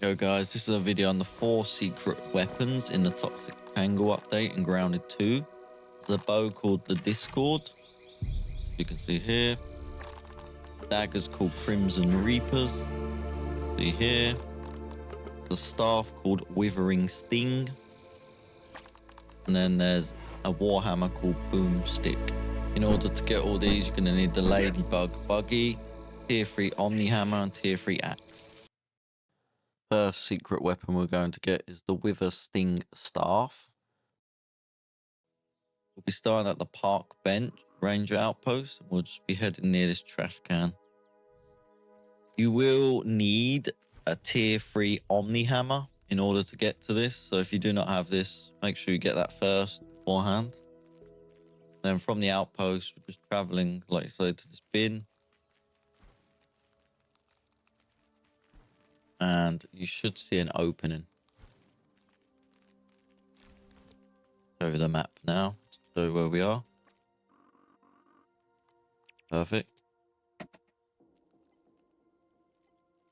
Yo guys, this is a video on the 4 secret weapons in the Toxic Tangle update in Grounded 2. There's a bow called the Discord, you can see here. Daggers called Crimson Reapers, see here. The staff called Withering Sting. And then there's a Warhammer called Boomstick. In order to get all these, you're going to need the Ladybug Buggy, Tier 3 Omni Hammer and Tier 3 Axe. First secret weapon we're going to get is the Wither Sting Staff. We'll be starting at the Park Bench Ranger Outpost, and we'll just be heading near this trash can. You will need a Tier 3 Omni Hammer in order to get to this, so if you do not have this, make sure you get that first beforehand. Then from the outpost, we're just traveling, like I said, to this bin. And you should see an opening. Show you the map now, show you where we are. Perfect.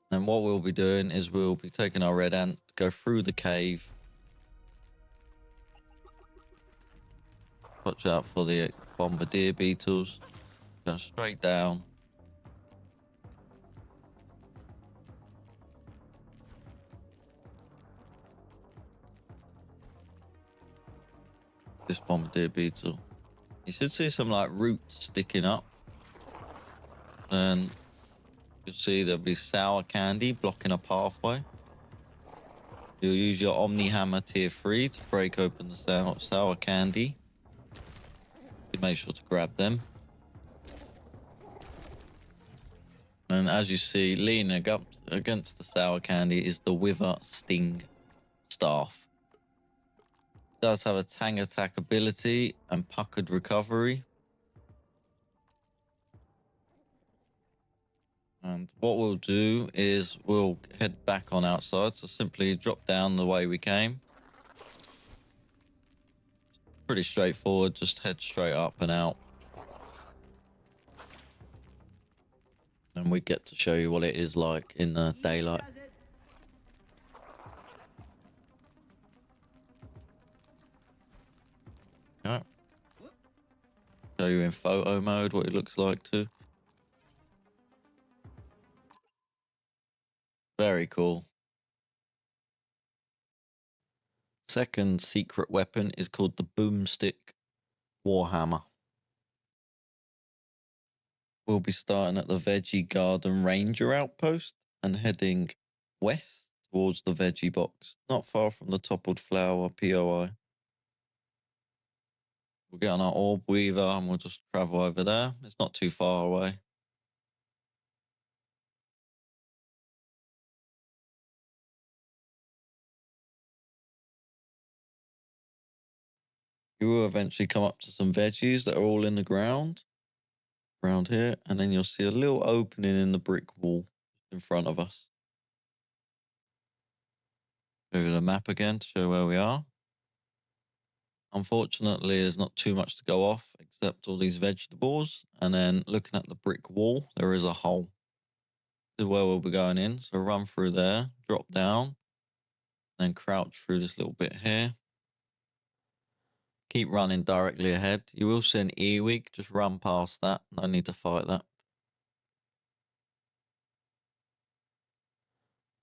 And what we'll be doing is we'll be taking our red ant, go through the cave. Watch out for the bombardier beetles. Go straight down. This bombardier beetle. You should see some like roots sticking up. And you'll see there'll be sour candy blocking a pathway. You'll use your Omni Hammer Tier 3 to break open the sour candy. You make sure to grab them. And as you see, leaning up against the sour candy is the Wither Sting Staff. It does have a Tang Attack ability and Puckered Recovery. And what we'll do is we'll head back on outside. So simply drop down the way we came. Pretty straightforward, just head straight up and out. And we get to show you what it is like in the daylight. Alright. Show you in photo mode what it looks like too. Very cool. Second secret weapon is called the Boomstick Warhammer. We'll be starting at the Veggie Garden Ranger Outpost and heading west towards the Veggie Box, not far from the Toppled Flower POI. We'll get on our Orb Weaver and we'll just travel over there. It's not too far away. You will eventually come up to some veggies that are all in the ground around here, and then you'll see a little opening in the brick wall in front of us. Show you the map again to show where we are. Unfortunately, there's not too much to go off except all these vegetables, and then looking at the brick wall, there is a hole. This is where we'll be going in, so run through there, drop down, then crouch through this little bit here. Keep running directly ahead. You will see an earwig, just run past that. No need to fight that.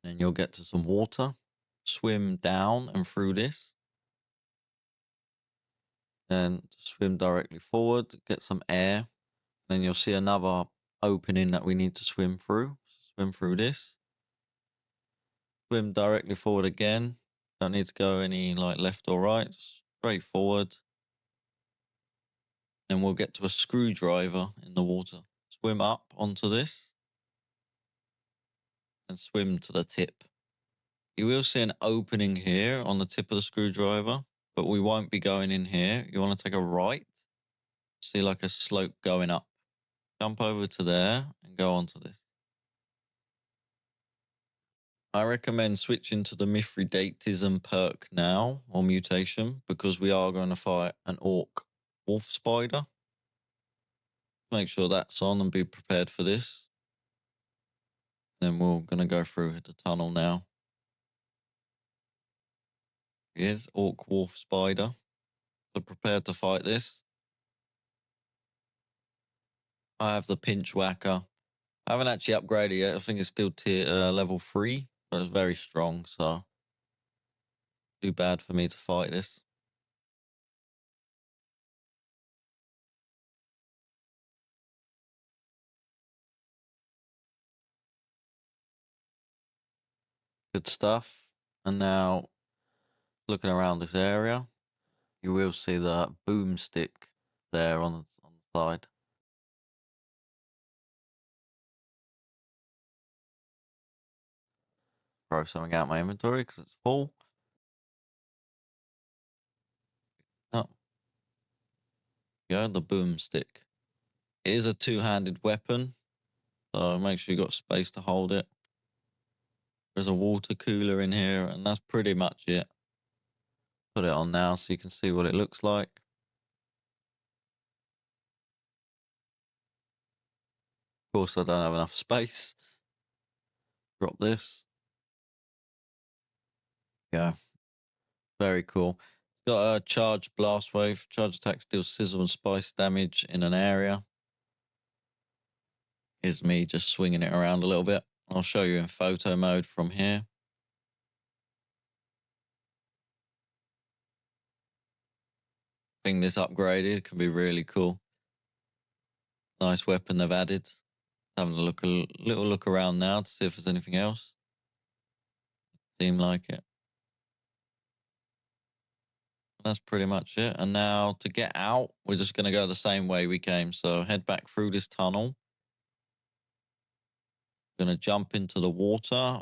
Then you'll get to some water. Swim down and through this. Then swim directly forward, get some air. Then you'll see another opening that we need to swim through. Swim through this. Swim directly forward again. Don't need to go any like left or right. Straight forward. Then we'll get to a screwdriver in the water. Swim up onto this. And swim to the tip. You will see an opening here on the tip of the screwdriver, but we won't be going in here. You want to take a right. See like a slope going up. Jump over to there and go onto this. I recommend switching to the Mithridatism perk now, or mutation, because we are going to fight an orc wolf spider. Make sure that's on and be prepared for this. Then we're going to go through the tunnel now. Here's Orc Wolf Spider. So prepare to fight this. I have the Pinch Whacker. I haven't actually upgraded yet. I think it's still level 3, but it's very strong, so too bad for me to fight this. Good stuff. And now, looking around this area, you will see the Boomstick there on the side. Throw something out my inventory because it's full. Oh, yeah, the Boomstick. It is a two-handed weapon, so make sure you got space to hold it. There's a water cooler in here, and that's pretty much it. Put it on now so you can see what it looks like. Of course, I don't have enough space. Drop this. Yeah, very cool. It's got a charge blast wave. Charge attack deals sizzle and spice damage in an area. Here's me just swinging it around a little bit. I'll show you in photo mode from here. I think this upgraded can be really cool. Nice weapon they've added. Having a little look around now to see if there's anything else. Seem like it. That's pretty much it. And now to get out, we're just going to go the same way we came. So head back through this tunnel. Going to jump into the water,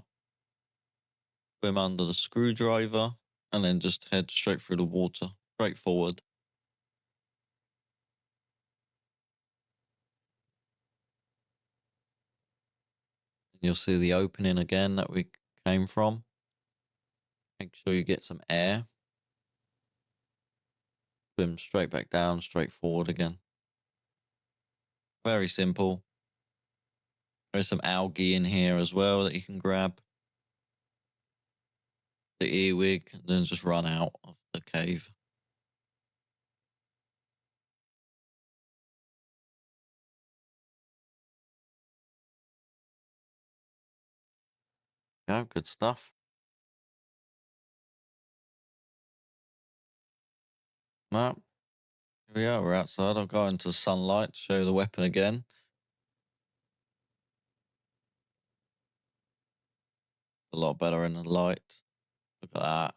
swim under the screwdriver, and then just head straight through the water, straight forward. And you'll see the opening again that we came from. Make sure you get some air. Swim straight back down, straight forward again. Very simple. There's some algae in here as well that you can grab. The earwig, and then just run out of the cave. Yeah, good stuff. Well, here we are. We're outside. I'll go into the sunlight to show you the weapon again. A lot better in the light. Look at that.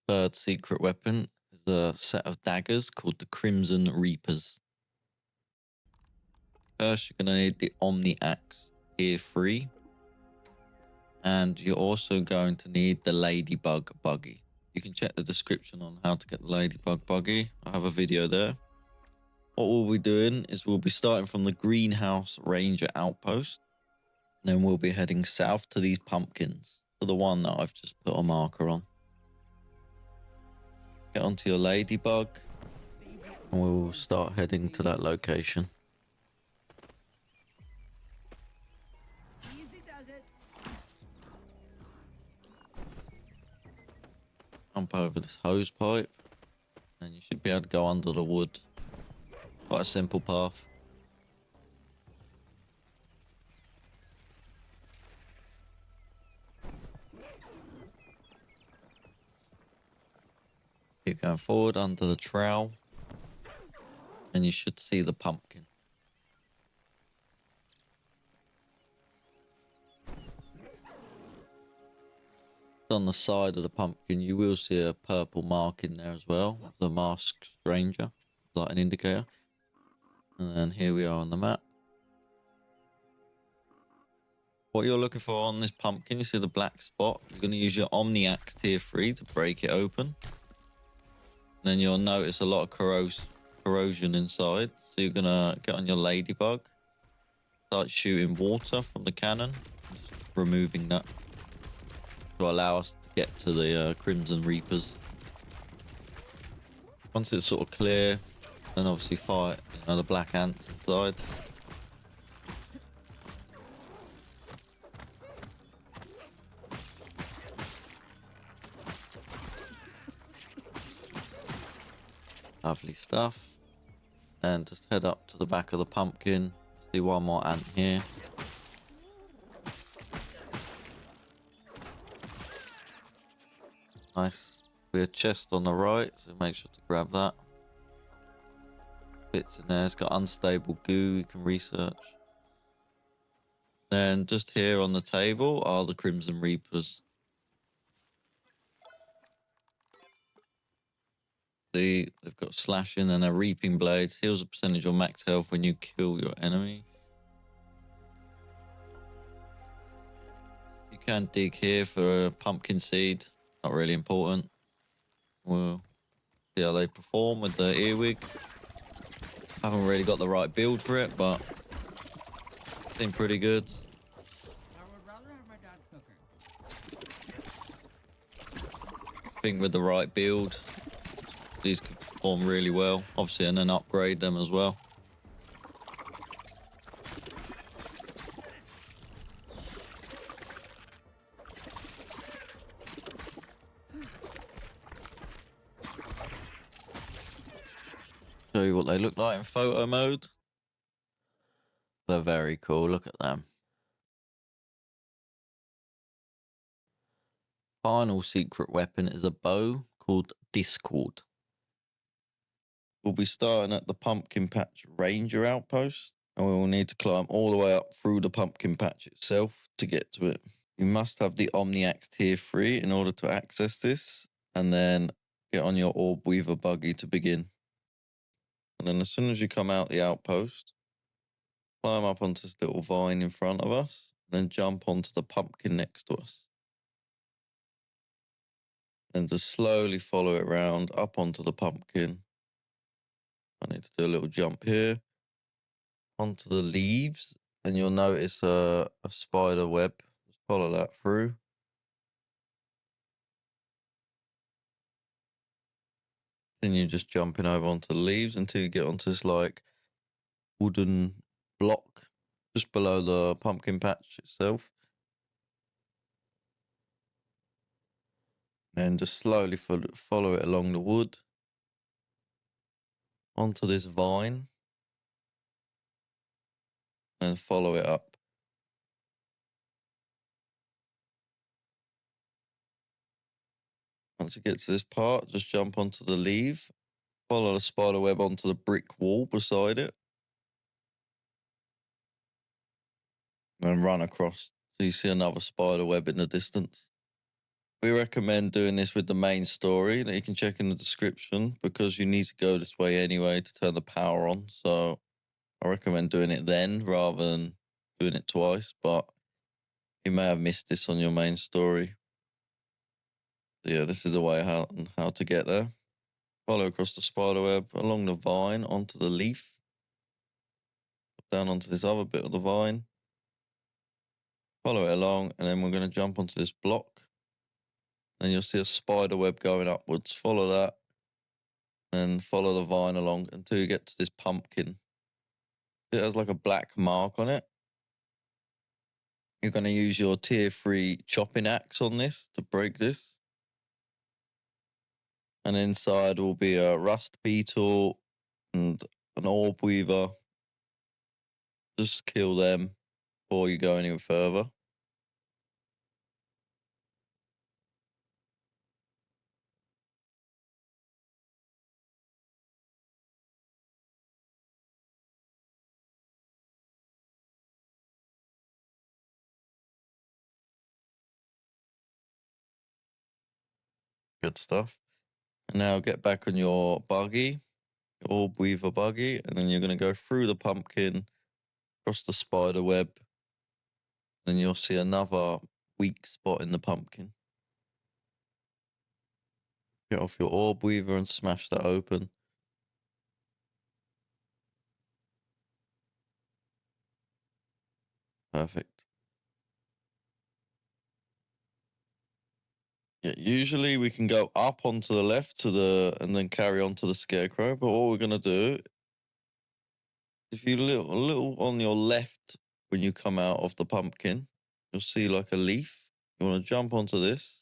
Third secret weapon is a set of daggers called the Crimson Reapers. First, you're going to need the Omni Axe Tier 3. And you're also going to need the Ladybug Buggy. You can check the description on how to get the Ladybug Buggy. I have a video there. What we'll be doing is we'll be starting from the Greenhouse Ranger Outpost. And then we'll be heading south to these pumpkins. To the one that I've just put a marker on. Get onto your Ladybug. And we'll start heading to that location. Jump over this hose pipe. And you should be able to go under the wood. Quite a simple path. Keep going forward under the trowel. And you should see the pumpkin. On the side of the pumpkin, you will see a purple mark in there as well. The masked stranger, like an indicator. And then here we are on the map. What you're looking for on this pumpkin, you see the black spot. You're going to use your Omni Axe Tier 3 to break it open. And then you'll notice a lot of corrosion inside. So you're going to get on your Ladybug. Start shooting water from the cannon. Just removing that. To allow us to get to the Crimson Reapers. Once it's sort of clear, then obviously fight the black ants inside. Lovely stuff. And just head up to the back of the pumpkin. See one more ant here. Nice. We have chest on the right, so make sure to grab that. Bits in there. It's got unstable goo you can research. Then just here on the table are the Crimson Reapers. See, they've got slashing and they're reaping blades. Heals a percentage of max health when you kill your enemy. You can dig here for a pumpkin seed. Not really important. We'll see how they perform with the earwig. Haven't really got the right build for it, but seem pretty good. I would rather have my dad cooking. I think with the right build, these could perform really well. Obviously, and then upgrade them as well. Show you what they look like in photo mode. They're very cool. Look at them. Final secret weapon is a bow called Discord. We'll be starting at the Pumpkin Patch Ranger outpost, and we will need to climb all the way up through the pumpkin patch itself to get to it. You must have the Omniax tier 3 in order to access this, and then get on your Orb Weaver buggy to begin. And then as soon as you come out the outpost, climb up onto this little vine in front of us, then jump onto the pumpkin next to us. And just slowly follow it around up onto the pumpkin. I need to do a little jump here onto the leaves, and you'll notice a spider web. Just follow that through. Then you're just jumping over onto the leaves until you get onto this like wooden block just below the pumpkin patch itself. And just slowly follow it along the wood onto this vine and follow it up. Once you get to this part, just jump onto the leaf, follow the spider web onto the brick wall beside it, and run across so you see another spider web in the distance. We recommend doing this with the main story that you can check in the description because you need to go this way anyway to turn the power on. So I recommend doing it then rather than doing it twice, but you may have missed this on your main story. So yeah, this is the way how to get there. Follow across the spider web along the vine onto the leaf, down onto this other bit of the vine, follow it along, and then we're going to jump onto this block. And you'll see a spider web going upwards. Follow that and follow the vine along until you get to this pumpkin. It has like a black mark on it. You're going to use your tier 3 chopping axe on this to break this. And inside will be a rust beetle and an orb weaver. Just kill them before you go any further. Good stuff. And now get back on your buggy, your orb weaver buggy, and then you're going to go through the pumpkin, across the spider web. Then you'll see another weak spot in the pumpkin. Get off your orb weaver and smash that open. Perfect. Yeah, usually we can go up onto the left and then carry on to the scarecrow. But what we're gonna do, if you look a little on your left when you come out of the pumpkin, you'll see like a leaf. You want to jump onto this,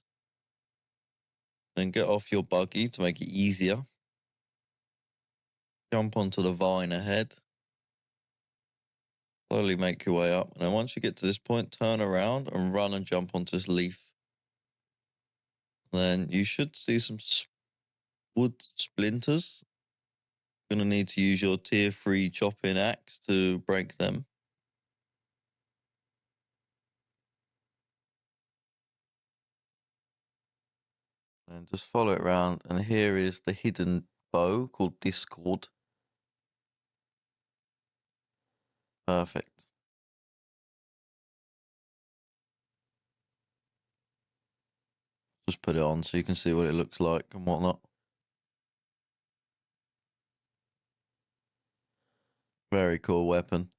then get off your buggy to make it easier. Jump onto the vine ahead. Slowly make your way up. And then once you get to this point, turn around and run and jump onto this leaf. Then you should see some wood splinters. You're going to need to use your tier 3 chopping axe to break them. And just follow it around. And here is the hidden bow called Discord. Perfect. Just put it on so you can see what it looks like and whatnot. Very cool weapon.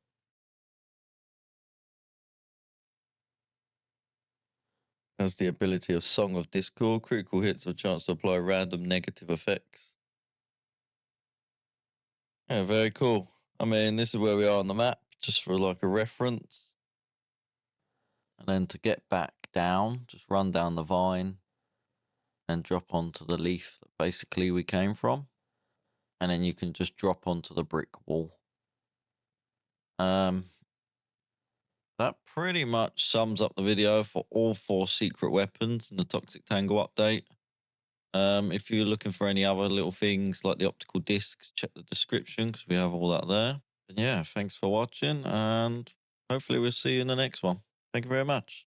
Has the ability of Song of Discord. Critical hits have a chance to apply random negative effects. Yeah, very cool. I mean, this is where we are on the map, just for like a reference. And then to get back down, just run down the vine and drop onto the leaf that basically we came from. And then you can just drop onto the brick wall. That pretty much sums up the video for all 4 secret weapons in the Toxic Tangle update. If you're looking for any other little things like the optical discs, check the description because we have all that there. And yeah, thanks for watching and hopefully we'll see you in the next one. Thank you very much.